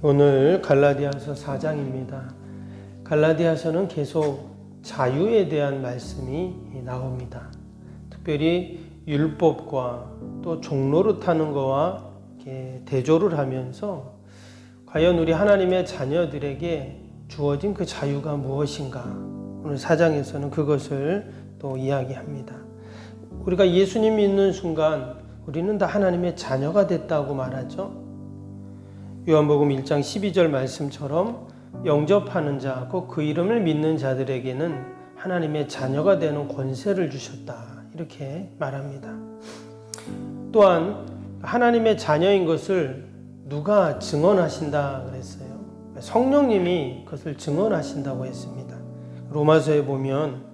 오늘 갈라디아서 4장입니다. 갈라디아서는 계속 자유에 대한 말씀이 나옵니다. 특별히 율법과 또 종노릇하는 거와 이렇게 대조를 하면서 과연 우리 하나님의 자녀들에게 주어진 그 자유가 무엇인가? 오늘 4장에서는 그것을 또 이야기합니다. 우리가 예수님 믿는 순간 우리는 다 하나님의 자녀가 됐다고 말하죠. 요한복음 1장 12절 말씀처럼 영접하는 자, 곧 그 이름을 믿는 자들에게는 하나님의 자녀가 되는 권세를 주셨다. 이렇게 말합니다. 또한 하나님의 자녀인 것을 누가 증언하신다 그랬어요? 성령님이 그것을 증언하신다고 했습니다. 로마서에 보면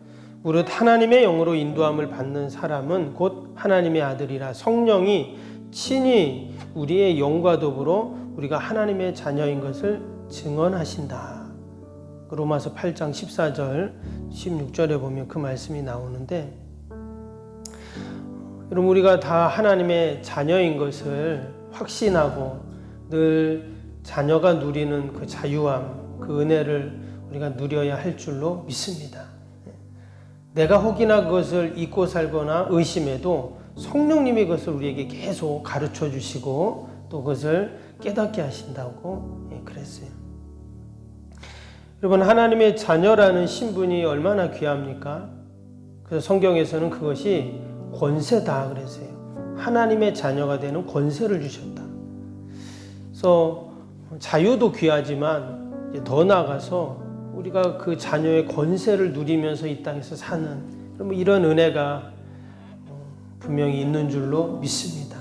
무릇 하나님의 영으로 인도함을 받는 사람은 곧 하나님의 아들이라 성령이 친히 우리의 영과 더불어 우리가 하나님의 자녀인 것을 증언하신다. 로마서 8장 14절 16절에 보면 그 말씀이 나오는데, 여러분 우리가 다 하나님의 자녀인 것을 확신하고 늘 자녀가 누리는 그 자유함, 그 은혜를 우리가 누려야 할 줄로 믿습니다. 내가 혹이나 그것을 잊고 살거나 의심해도 성령님이 그것을 우리에게 계속 가르쳐 주시고 또 그것을 깨닫게 하신다고 그랬어요. 여러분, 하나님의 자녀라는 신분이 얼마나 귀합니까? 그래서 성경에서는 그것이 권세다 그랬어요. 하나님의 자녀가 되는 권세를 주셨다. 그래서 자유도 귀하지만 더 나아가서 우리가 그 자녀의 권세를 누리면서 이 땅에서 사는 이런 은혜가 분명히 있는 줄로 믿습니다.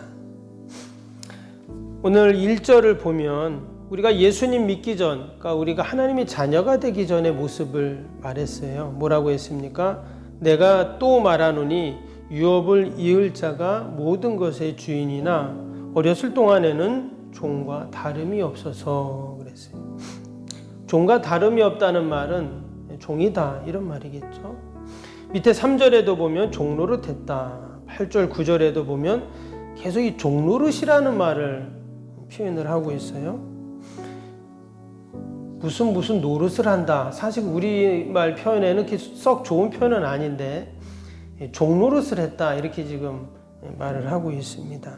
오늘 1절을 보면 우리가 예수님 믿기 전, 그러니까 우리가 하나님의 자녀가 되기 전의 모습을 말했어요. 뭐라고 했습니까? 내가 또 말하노니 유업을 이을 자가 모든 것의 주인이나 어렸을 동안에는 종과 다름이 없어서 그랬어요. 종과 다름이 없다는 말은 종이다 이런 말이겠죠. 밑에 3절에도 보면 종노릇했다. 8절 9절에도 보면 계속 이 종노릇이라는 말을 표현을 하고 있어요. 무슨 노릇을 한다. 사실 우리말 표현에는 썩 좋은 표현은 아닌데 종노릇을 했다 이렇게 지금 말을 하고 있습니다.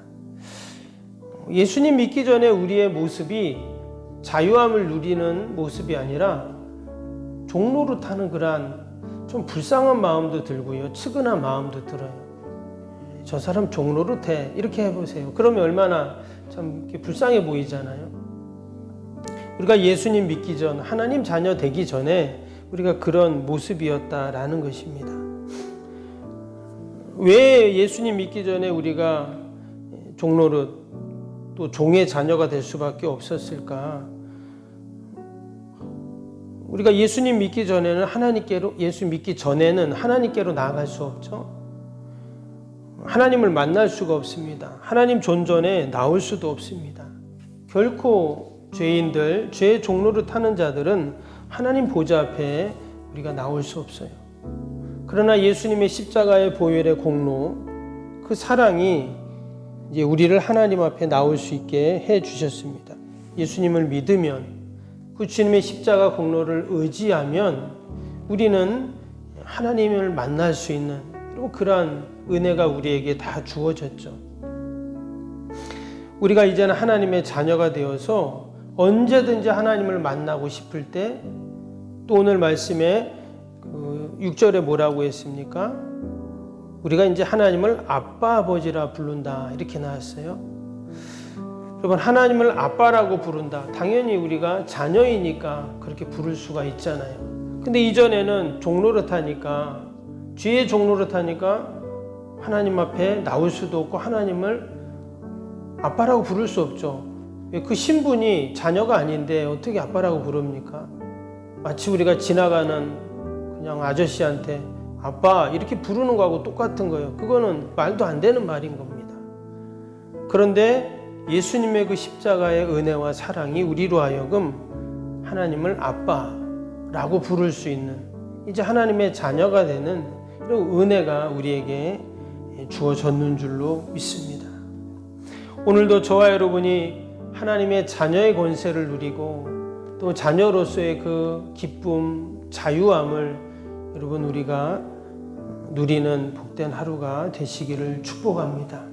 예수님 믿기 전에 우리의 모습이 자유함을 누리는 모습이 아니라 종노릇하는 그러한 좀 불쌍한 마음도 들고요, 측은한 마음도 들어요. 저 사람 종노릇해 이렇게 해보세요. 그러면 얼마나 참 불쌍해 보이잖아요. 우리가 예수님 믿기 전, 하나님 자녀 되기 전에 우리가 그런 모습이었다라는 것입니다. 왜 예수님 믿기 전에 우리가 종노릇 또 종의 자녀가 될 수밖에 없었을까? 우리가 예수님 믿기 전에는 예수 믿기 전에는 하나님께로 나아갈 수 없죠. 하나님을 만날 수가 없습니다. 하나님 존전에 나올 수도 없습니다. 결코 죄인들, 죄의 종노릇 하는 자들은 하나님 보좌 앞에 우리가 나올 수 없어요. 그러나 예수님의 십자가의 보혈의 공로, 그 사랑이 이제 우리를 하나님 앞에 나올 수 있게 해 주셨습니다. 예수님을 믿으면, 그 주님의 십자가 공로를 의지하면 우리는 하나님을 만날 수 있는 그러한 은혜가 우리에게 다 주어졌죠. 우리가 이제는 하나님의 자녀가 되어서 언제든지 하나님을 만나고 싶을 때, 또 오늘 말씀에 6절에 뭐라고 했습니까? 우리가 이제 하나님을 아빠 아버지라 부른다 이렇게 나왔어요. 여러분, 하나님을 아빠라고 부른다. 당연히 우리가 자녀이니까 그렇게 부를 수가 있잖아요. 근데 이전에는 종노릇하니까, 죄의 종노릇하니까 하나님 앞에 나올 수도 없고 하나님을 아빠라고 부를 수 없죠. 그 신분이 자녀가 아닌데 어떻게 아빠라고 부릅니까? 마치 우리가 지나가는 그냥 아저씨한테 아빠 이렇게 부르는 거하고 똑같은 거예요. 그거는 말도 안 되는 말인 겁니다. 그런데 예수님의 그 십자가의 은혜와 사랑이 우리로 하여금 하나님을 아빠라고 부를 수 있는, 이제 하나님의 자녀가 되는 이런 은혜가 우리에게 주어졌는 줄로 믿습니다. 오늘도 저와 여러분이 하나님의 자녀의 권세를 누리고 또 자녀로서의 그 기쁨, 자유함을 여러분 우리가 누리는 복된 하루가 되시기를 축복합니다.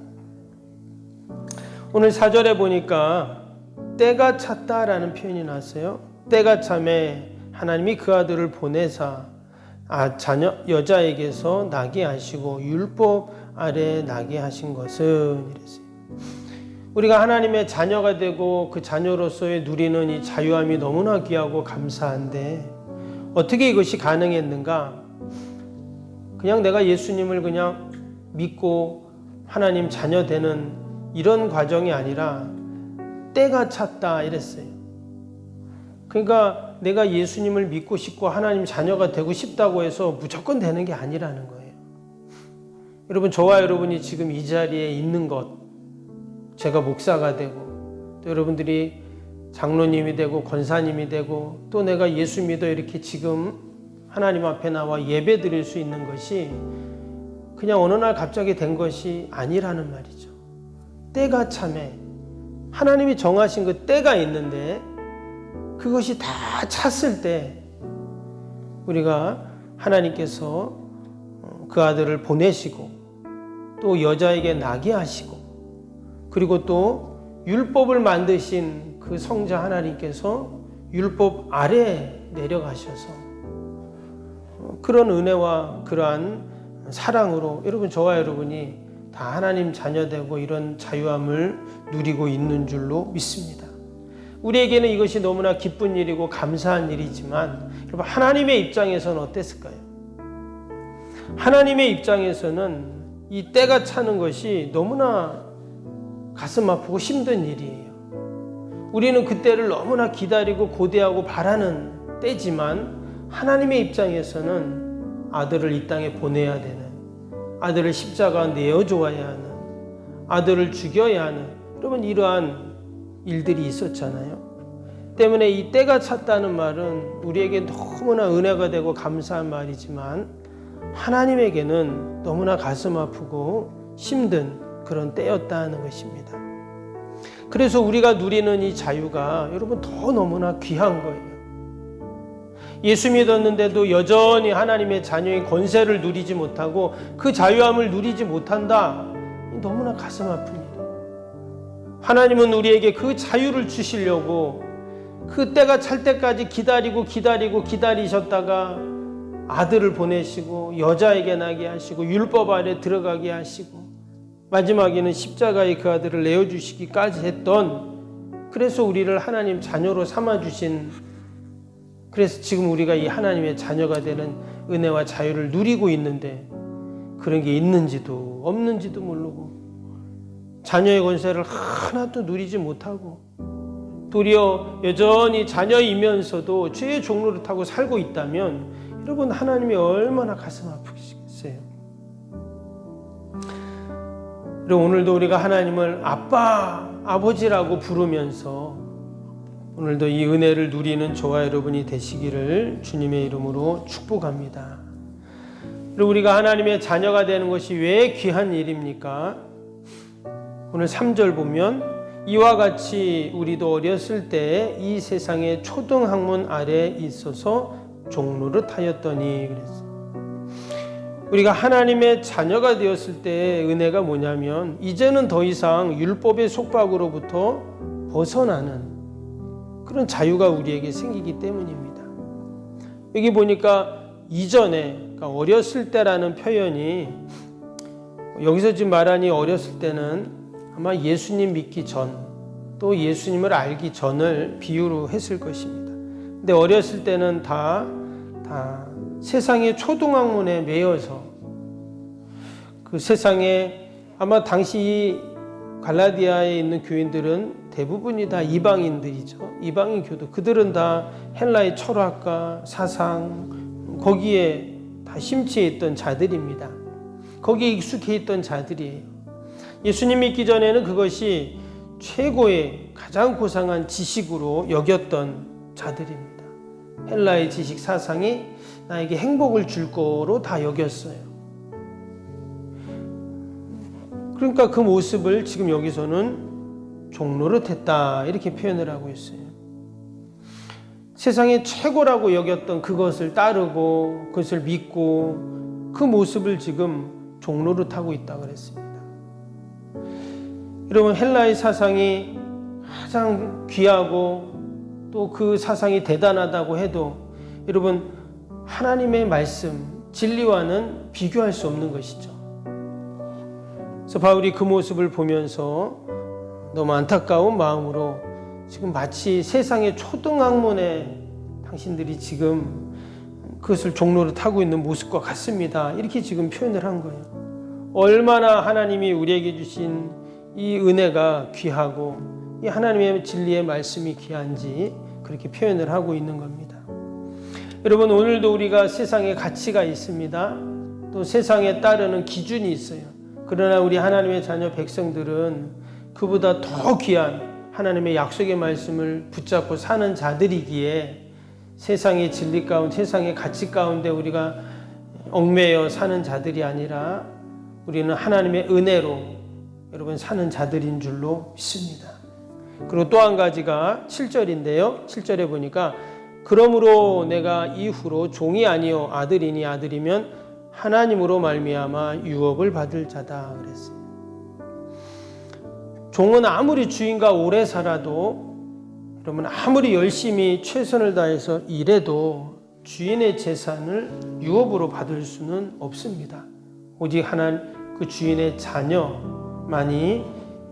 오늘 4절에 보니까 때가 찼다라는 표현이 나왔어요. 때가 참에 하나님이 그 아들을 보내사 여자에게서 나게 하시고 율법 아래 나게 하신 것은 이랬어요. 우리가 하나님의 자녀가 되고 그 자녀로서의 누리는 이 자유함이 너무나 귀하고 감사한데 어떻게 이것이 가능했는가? 그냥 내가 예수님을 그냥 믿고 하나님 자녀 되는 이런 과정이 아니라 때가 찼다 이랬어요. 그러니까 내가 예수님을 믿고 싶고 하나님 자녀가 되고 싶다고 해서 무조건 되는 게 아니라는 거예요. 여러분, 저와 여러분이 지금 이 자리에 있는 것, 제가 목사가 되고 또 여러분들이 장로님이 되고 권사님이 되고 또 내가 예수 믿어 이렇게 지금 하나님 앞에 나와 예배 드릴 수 있는 것이 그냥 어느 날 갑자기 된 것이 아니라는 말이죠. 때가 참에 하나님이 정하신 그 때가 있는데 그것이 다 찼을 때 우리가 하나님께서 그 아들을 보내시고 또 여자에게 나게 하시고 그리고 또 율법을 만드신 그 성자 하나님께서 율법 아래에 내려가셔서 그런 은혜와 그러한 사랑으로 여러분, 저와 여러분이 다 하나님 자녀되고 이런 자유함을 누리고 있는 줄로 믿습니다. 우리에게는 이것이 너무나 기쁜 일이고 감사한 일이지만 여러분, 하나님의 입장에서는 어땠을까요? 하나님의 입장에서는 이 때가 차는 것이 너무나 가슴 아프고 힘든 일이에요. 우리는 그때를 너무나 기다리고 고대하고 바라는 때지만 하나님의 입장에서는 아들을 이 땅에 보내야 되는, 아들을 십자가 내어줘야 하는, 아들을 죽여야 하는 여러분 이러한 일들이 있었잖아요. 때문에 이 때가 찼다는 말은 우리에게 너무나 은혜가 되고 감사한 말이지만 하나님에게는 너무나 가슴 아프고 힘든 그런 때였다는 것입니다. 그래서 우리가 누리는 이 자유가 여러분 더 너무나 귀한 거예요. 예수 믿었는데도 여전히 하나님의 자녀의 권세를 누리지 못하고 그 자유함을 누리지 못한다. 너무나 가슴 아픈 일이에요. 하나님은 우리에게 그 자유를 주시려고 그 때가 찰 때까지 기다리셨다가 아들을 보내시고 여자에게 나게 하시고 율법 아래 들어가게 하시고 마지막에는 십자가에 그 아들을 내어주시기까지 했던, 그래서 우리를 하나님 자녀로 삼아주신, 그래서 지금 우리가 이 하나님의 자녀가 되는 은혜와 자유를 누리고 있는데 그런 게 있는지도 없는지도 모르고 자녀의 권세를 하나도 누리지 못하고 도리어 여전히 자녀이면서도 죄의 종로를 타고 살고 있다면 여러분, 하나님이 얼마나 가슴 아프시겠어요. 오늘도 우리가 하나님을 아빠, 아버지라고 부르면서 오늘도 이 은혜를 누리는 저와 여러분이 되시기를 주님의 이름으로 축복합니다. 그리고 우리가 하나님의 자녀가 되는 것이 왜 귀한 일입니까? 오늘 3절 보면 이와 같이 우리도 어렸을 때 이 세상의 초등학문 아래에 있어서 종노릇하였더니 그랬어요. 우리가 하나님의 자녀가 되었을 때의 은혜가 뭐냐면 이제는 더 이상 율법의 속박으로부터 벗어나는 그런 자유가 우리에게 생기기 때문입니다. 여기 보니까 이전에, 그러니까 어렸을 때라는 표현이 여기서 지금 말하니 어렸을 때는 아마 예수님 믿기 전, 또 예수님을 알기 전을 비유로 했을 것입니다. 근데 어렸을 때는 다 세상의 초등학문에 매여서 그 세상에 아마 당시 갈라디아에 있는 교인들은 대부분이 다 이방인들이죠. 이방인 교도. 그들은 다 헬라의 철학과 사상 거기에 다 심취해 있던 자들입니다. 거기에 익숙해 있던 자들이에요. 예수님 믿기 전에는 그것이 최고의 가장 고상한 지식으로 여겼던 자들입니다. 헬라의 지식 사상이 나에게 행복을 줄 거로 다 여겼어요. 그러니까 그 모습을 지금 여기서는 종노릇했다 이렇게 표현을 하고 있어요. 세상의 최고라고 여겼던 그것을 따르고 그것을 믿고 그 모습을 지금 종노릇하고 있다고 그랬습니다. 여러분, 헬라의 사상이 가장 귀하고 또 그 사상이 대단하다고 해도 여러분, 하나님의 말씀, 진리와는 비교할 수 없는 것이죠. 그래서 바울이 그 모습을 보면서 너무 안타까운 마음으로 지금 마치 세상의 초등학문에 당신들이 지금 그것을 종로를 타고 있는 모습과 같습니다. 이렇게 지금 표현을 한 거예요. 얼마나 하나님이 우리에게 주신 이 은혜가 귀하고 이 하나님의 진리의 말씀이 귀한지 그렇게 표현을 하고 있는 겁니다. 여러분, 오늘도 우리가 세상에 가치가 있습니다. 또 세상에 따르는 기준이 있어요. 그러나 우리 하나님의 자녀 백성들은 그보다 더 귀한 하나님의 약속의 말씀을 붙잡고 사는 자들이기에 세상의 진리 가운데, 세상의 가치 가운데 우리가 얽매여 사는 자들이 아니라 우리는 하나님의 은혜로 여러분 사는 자들인 줄로 믿습니다. 그리고 또 한 가지가 7절인데요. 7절에 보니까 그러므로 내가 이후로 종이 아니요 아들이니 아들이면 하나님으로 말미암아 유업을 받을 자다 그랬어요. 종은 아무리 주인과 오래 살아도 여러분 아무리 열심히 최선을 다해서 일해도 주인의 재산을 유업으로 받을 수는 없습니다. 오직 하나님 그 주인의 자녀만이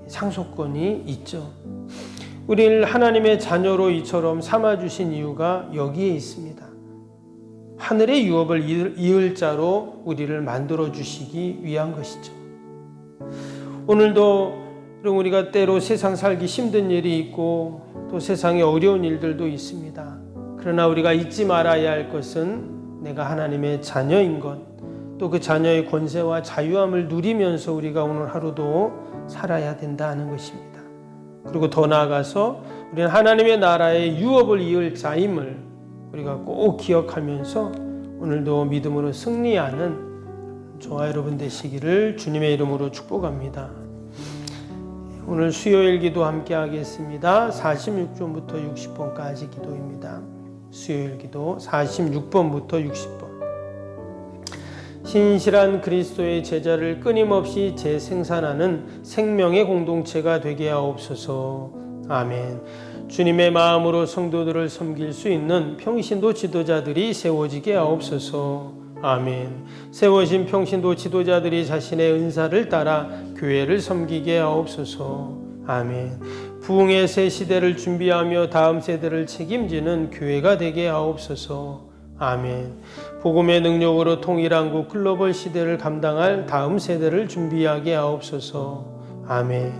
상속권이 있죠. 우리를 하나님의 자녀로 이처럼 삼아주신 이유가 여기에 있습니다. 하늘의 유업을 이을 자로 우리를 만들어 주시기 위한 것이죠. 오늘도 우리가 때로 세상 살기 힘든 일이 있고 또 세상에 어려운 일들도 있습니다. 그러나 우리가 잊지 말아야 할 것은 내가 하나님의 자녀인 것, 또 그 자녀의 권세와 자유함을 누리면서 우리가 오늘 하루도 살아야 된다는 것입니다. 그리고 더 나아가서 우리는 하나님의 나라의 유업을 이을 자임을 우리가 꼭 기억하면서 오늘도 믿음으로 승리하는 저와 여러분 되시기를 주님의 이름으로 축복합니다. 오늘 수요일 기도 함께 하겠습니다. 46번부터 60번까지 기도입니다. 수요일 기도 46번부터 60번. 신실한 그리스도의 제자를 끊임없이 재생산하는 생명의 공동체가 되게 하옵소서. 아멘. 주님의 마음으로 성도들을 섬길 수 있는 평신도 지도자들이 세워지게 하옵소서. 아멘. 세워진 평신도 지도자들이 자신의 은사를 따라 교회를 섬기게 하옵소서. 아멘. 부흥의 새 시대를 준비하며 다음 세대를 책임지는 교회가 되게 하옵소서. 아멘. 복음의 능력으로 통일한국 글로벌 시대를 감당할 다음 세대를 준비하게 하옵소서. 아멘.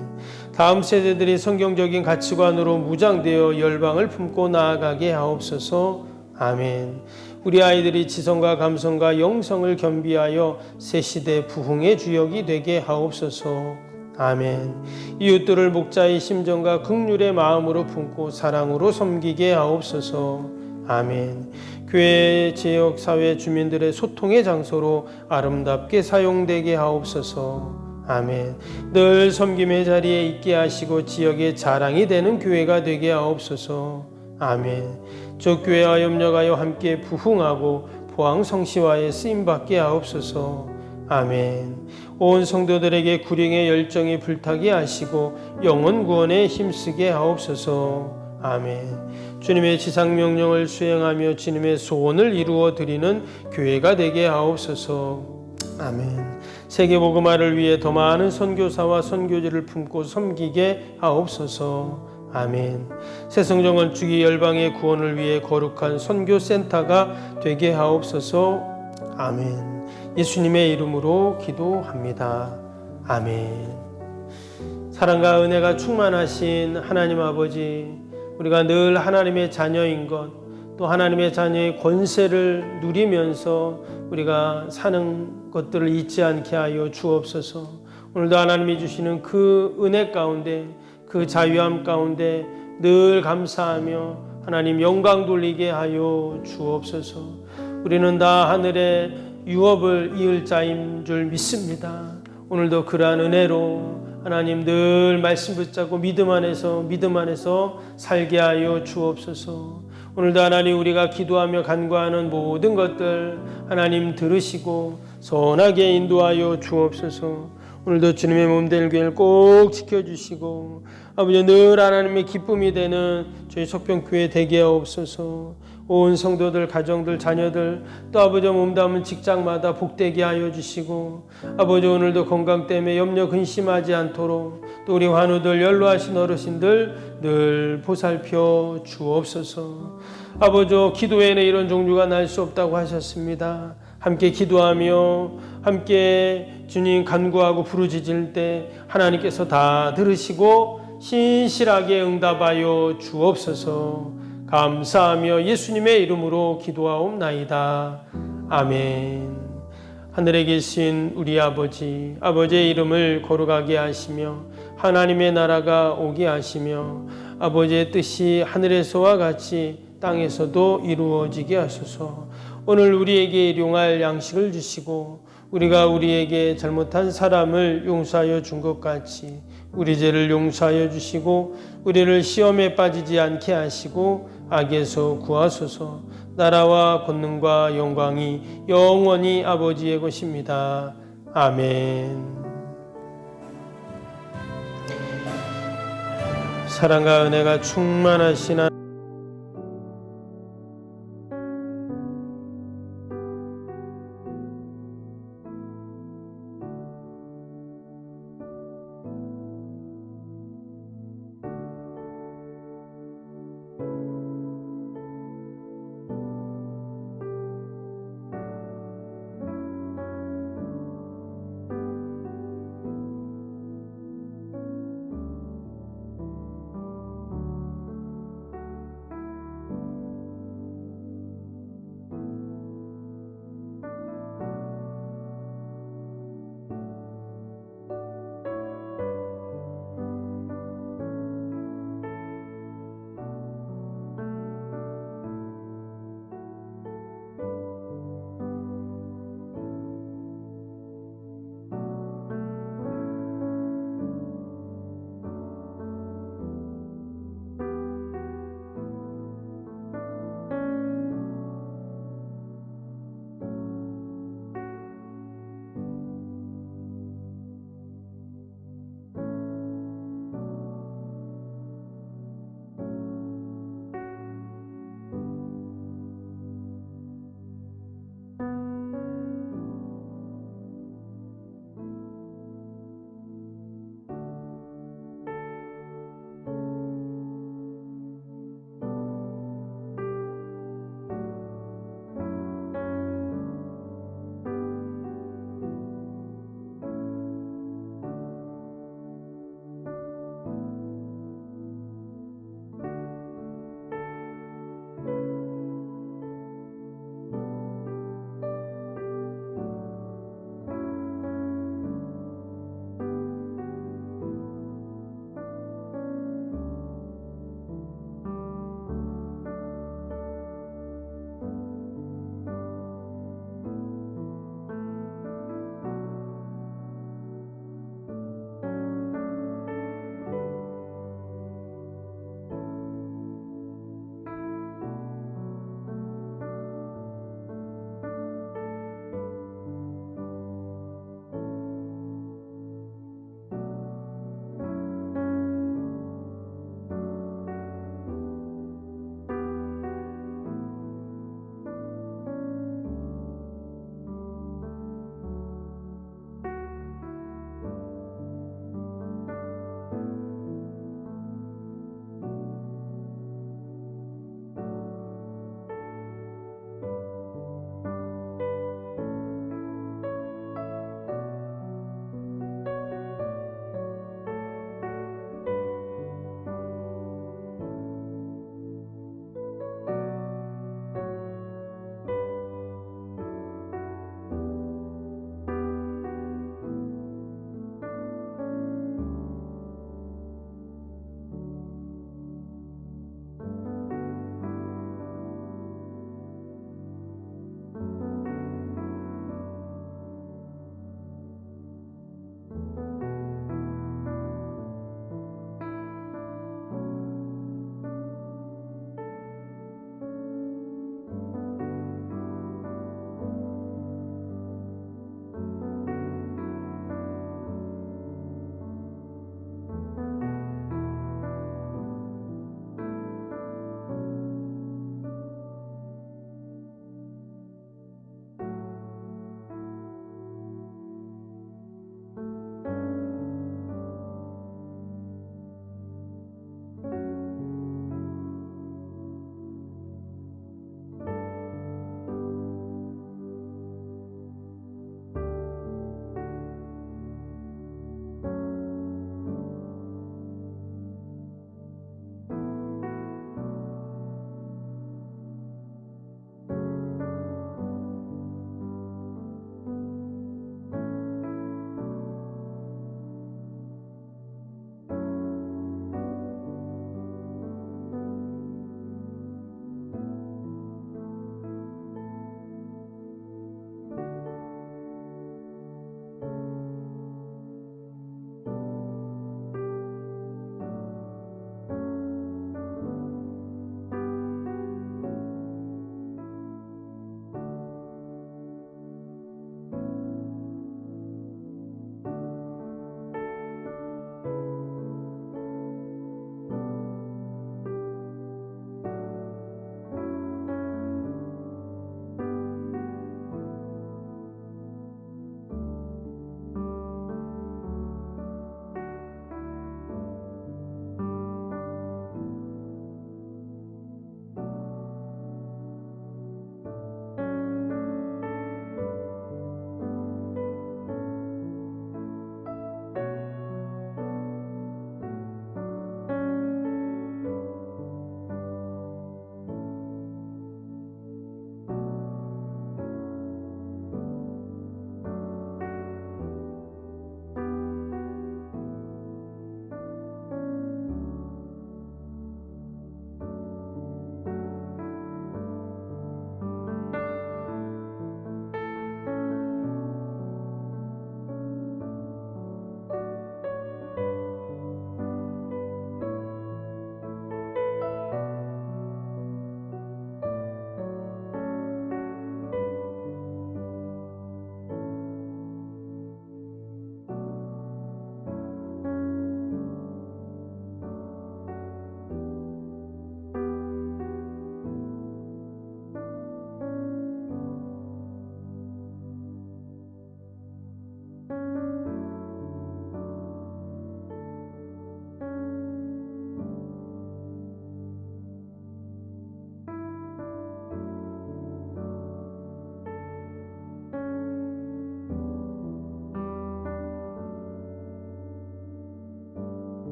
다음 세대들이 성경적인 가치관으로 무장되어 열방을 품고 나아가게 하옵소서. 아멘. 우리 아이들이 지성과 감성과 영성을 겸비하여 새 시대 부흥의 주역이 되게 하옵소서. 아멘. 이웃들을 목자의 심정과 긍휼의 마음으로 품고 사랑으로 섬기게 하옵소서. 아멘. 교회, 지역, 사회 주민들의 소통의 장소로 아름답게 사용되게 하옵소서. 아멘. 늘 섬김의 자리에 있게 하시고 지역의 자랑이 되는 교회가 되게 하옵소서. 아멘. 저 교회와 협력하여 함께 부흥하고 포항 성시와의 쓰임받게 하옵소서. 아멘. 온 성도들에게 구령의 열정이 불타게 하시고 영혼 구원에 힘쓰게 하옵소서. 아멘. 주님의 지상명령을 수행하며 주님의 소원을 이루어 드리는 교회가 되게 하옵소서. 아멘. 세계복음화를 위해 더 많은 선교사와 선교지를 품고 섬기게 하옵소서. 아멘. 새성정 건축이 열방의 구원을 위해 거룩한 선교센터가 되게 하옵소서. 아멘. 예수님의 이름으로 기도합니다. 아멘. 사랑과 은혜가 충만하신 하나님 아버지, 우리가 늘 하나님의 자녀인 것, 또 하나님의 자녀의 권세를 누리면서 우리가 사는 것들을 잊지 않게 하여 주옵소서. 오늘도 하나님이 주시는 그 은혜 가운데, 그 자유함 가운데 늘 감사하며 하나님 영광 돌리게 하여 주옵소서. 우리는 다 하늘의 유업을 이을 자인 줄 믿습니다. 오늘도 그러한 은혜로 하나님 늘 말씀 붙잡고 믿음 안에서 살게 하여 주옵소서. 오늘도 하나님 우리가 기도하며 간구하는 모든 것들 하나님 들으시고 선하게 인도하여 주옵소서. 오늘도 주님의 몸될 교회를 꼭 지켜주시고 아버지 늘 하나님의 기쁨이 되는 저희 속병교회 되게 하옵소서. 온 성도들, 가정들, 자녀들 또 아버지 몸담은 직장마다 복되게 하여 주시고 아버지 오늘도 건강 때문에 염려 근심하지 않도록 또 우리 환우들 연로하신 어르신들 늘 보살펴 주옵소서. 아버지 기도에는 이런 종류가 날 수 없다고 하셨습니다. 함께 기도하며 함께 주님 간구하고 부르짖을 때 하나님께서 다 들으시고 신실하게 응답하여 주옵소서. 감사하며 예수님의 이름으로 기도하옵나이다. 아멘. 하늘에 계신 우리 아버지, 아버지의 이름을 거룩하게 하시며 하나님의 나라가 오게 하시며 아버지의 뜻이 하늘에서와 같이 땅에서도 이루어지게 하소서. 오늘 우리에게 일용할 양식을 주시고 우리가 우리에게 잘못한 사람을 용서하여 준 것 같이 우리 죄를 용서하여 주시고 우리를 시험에 빠지지 않게 하시고 악에서 구하소서. 나라와 권능과 영광이 영원히 아버지의 것입니다. 아멘. 사랑과 은혜가 충만하신